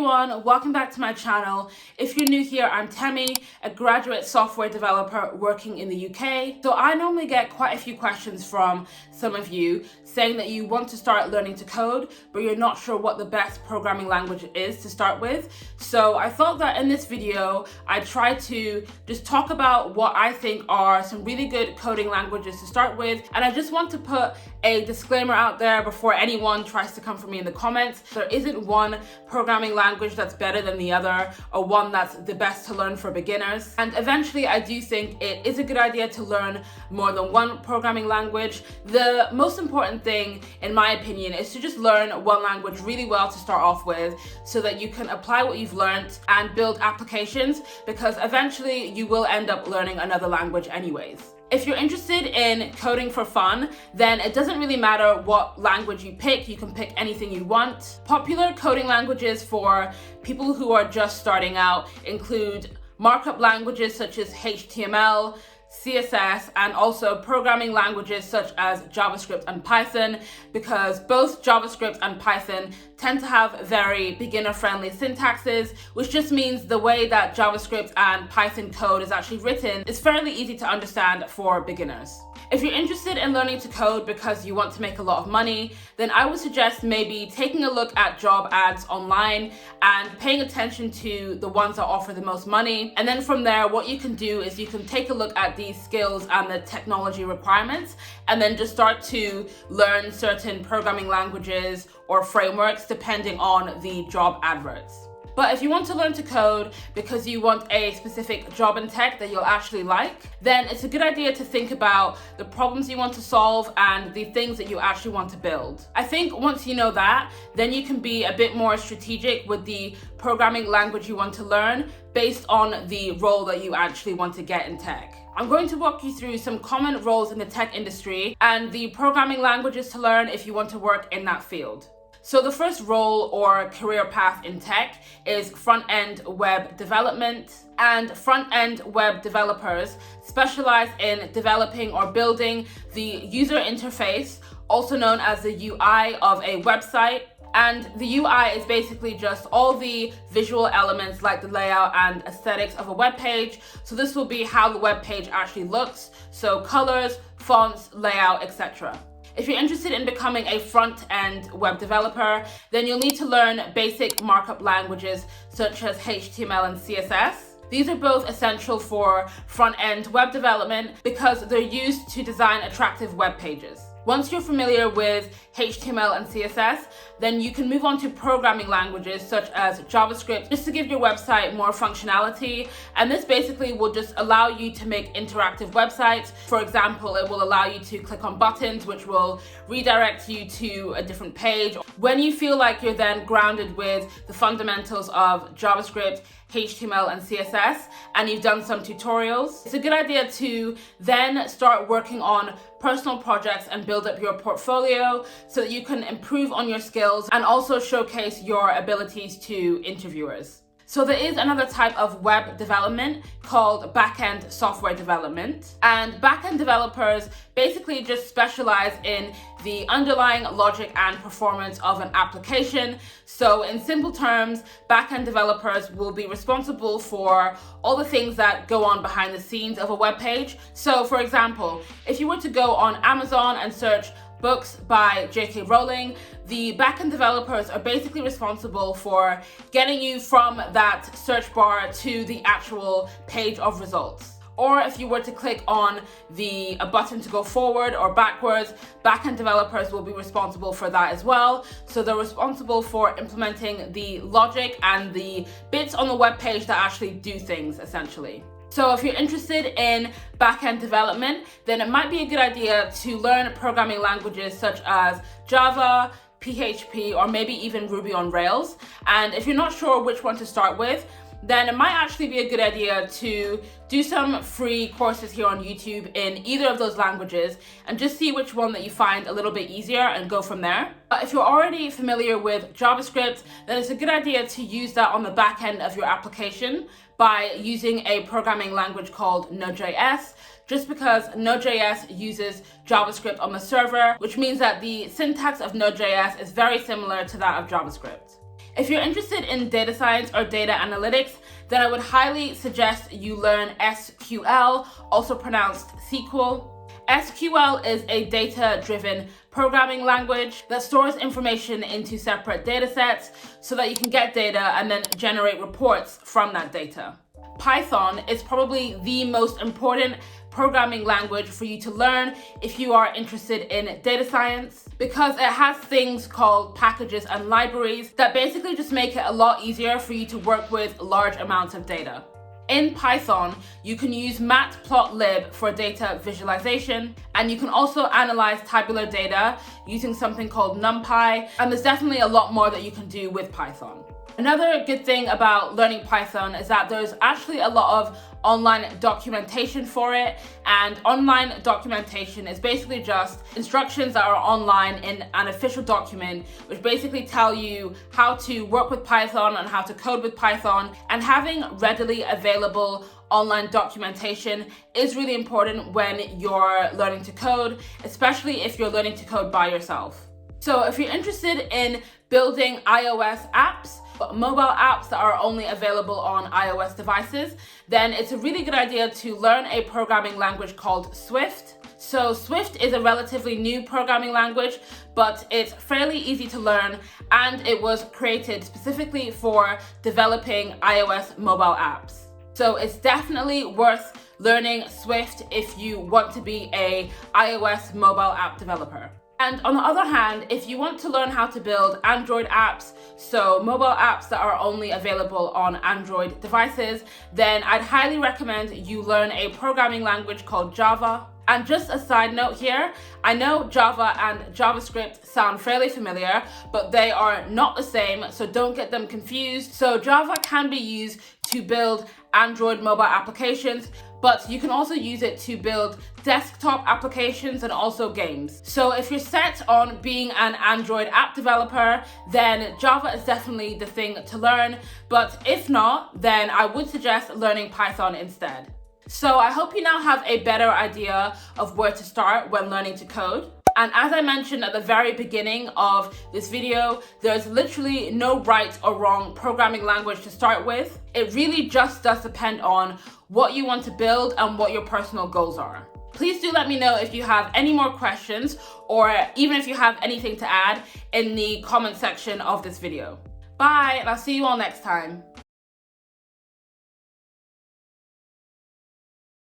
everyone, welcome back to my channel. If you're new here, I'm Temi, a graduate software developer working in the UK. So I normally get quite a few questions from some of you saying that you want to start learning to code, but you're not sure what the best programming language is to start with. So I thought that in this video, I'd try to just talk about what I think are some really good coding languages to start with. And I just want to put a disclaimer out there before anyone tries to come for me in the comments. There isn't one programming language that's better than the other, or one that's the best to learn for beginners. And eventually I do think it is a good idea to learn more than one programming language. The most important thing, in my opinion, is to just learn one language really well to start off with, so that you can apply what you've learned and build applications, because eventually you will end up learning another language anyways. If you're interested in coding for fun, then it doesn't really matter what language you pick. You can pick anything you want. Popular coding languages for people who are just starting out include markup languages such as HTML, CSS, and also programming languages such as JavaScript and Python, because both JavaScript and Python tend to have very beginner-friendly syntaxes, which just means the way that JavaScript and Python code is actually written is fairly easy to understand for beginners. If you're interested in learning to code because you want to make a lot of money, then I would suggest maybe taking a look at job ads online and paying attention to the ones that offer the most money. And then from there, what you can do is you can take a look at these skills and the technology requirements, and then just start to learn certain programming languages or frameworks depending on the job adverts. But if you want to learn to code because you want a specific job in tech that you'll actually like, then it's a good idea to think about the problems you want to solve and the things that you actually want to build. I think once you know that, then you can be a bit more strategic with the programming language you want to learn based on the role that you actually want to get in tech. I'm going to walk you through some common roles in the tech industry and the programming languages to learn if you want to work in that field. So the first role or career path in tech is front-end web development. And front-end web developers specialize in developing or building the user interface, also known as the UI of a website. And the UI is basically just all the visual elements like the layout and aesthetics of a web page. So this will be how the web page actually looks. So colors, fonts, layout, etc. If you're interested in becoming a front-end web developer, then you'll need to learn basic markup languages such as HTML and CSS. These are both essential for front-end web development because they're used to design attractive web pages. Once you're familiar with HTML and CSS, then you can move on to programming languages such as JavaScript, just to give your website more functionality. And this basically will just allow you to make interactive websites. For example, it will allow you to click on buttons, which will redirect you to a different page. When you feel like you're then grounded with the fundamentals of JavaScript, HTML and CSS, and you've done some tutorials, it's a good idea to then start working on personal projects and build up your portfolio so that you can improve on your skills and also showcase your abilities to interviewers. So there is another type of web development called back-end software development. And back-end developers basically just specialize in the underlying logic and performance of an application. So in simple terms, back-end developers will be responsible for all the things that go on behind the scenes of a web page. So for example, if you were to go on Amazon and search books by J.K. Rowling, the backend developers are basically responsible for getting you from that search bar to the actual page of results. Or if you were to click on a button to go forward or backwards, backend developers will be responsible for that as well. So they're responsible for implementing the logic and the bits on the web page that actually do things, essentially. So if you're interested in back-end development, then it might be a good idea to learn programming languages such as Java, PHP, or maybe even Ruby on Rails. And if you're not sure which one to start with, then it might actually be a good idea to do some free courses here on YouTube in either of those languages and just see which one that you find a little bit easier and go from there. But if you're already familiar with JavaScript, then it's a good idea to use that on the back end of your application by using a programming language called Node.js, just because Node.js uses JavaScript on the server, which means that the syntax of Node.js is very similar to that of JavaScript. If you're interested in data science or data analytics, then I would highly suggest you learn SQL, also pronounced SQL. SQL is a data-driven programming language that stores information into separate data sets so that you can get data and then generate reports from that data. Python is probably the most important programming language for you to learn if you are interested in data science, because it has things called packages and libraries that basically just make it a lot easier for you to work with large amounts of data. In Python, you can use matplotlib for data visualization, and you can also analyze tabular data using something called NumPy, and there's definitely a lot more that you can do with Python. Another good thing about learning Python is that there's actually a lot of online documentation for it, and online documentation is basically just instructions that are online in an official document which basically tell you how to work with Python and how to code with Python. And having readily available online documentation is really important when you're learning to code, especially if you're learning to code by yourself. So if you're interested in building iOS apps, mobile apps that are only available on iOS devices, then it's a really good idea to learn a programming language called Swift. So Swift is a relatively new programming language, but it's fairly easy to learn, and it was created specifically for developing iOS mobile apps. So it's definitely worth learning Swift if you want to be a iOS mobile app developer. And on the other hand, if you want to learn how to build Android apps, so mobile apps that are only available on Android devices, then I'd highly recommend you learn a programming language called Java. And just a side note here, I know Java and JavaScript sound fairly familiar, but they are not the same, so don't get them confused. So Java can be used to build Android mobile applications, but you can also use it to build desktop applications and also games. So if you're set on being an Android app developer, then Java is definitely the thing to learn. But if not, then I would suggest learning Python instead. So I hope you now have a better idea of where to start when learning to code. And as I mentioned at the very beginning of this video, there's literally no right or wrong programming language to start with. It really just does depend on what you want to build and what your personal goals are. Please do let me know if you have any more questions, or even if you have anything to add in the comment section of this video. Bye, and I'll see you all next time.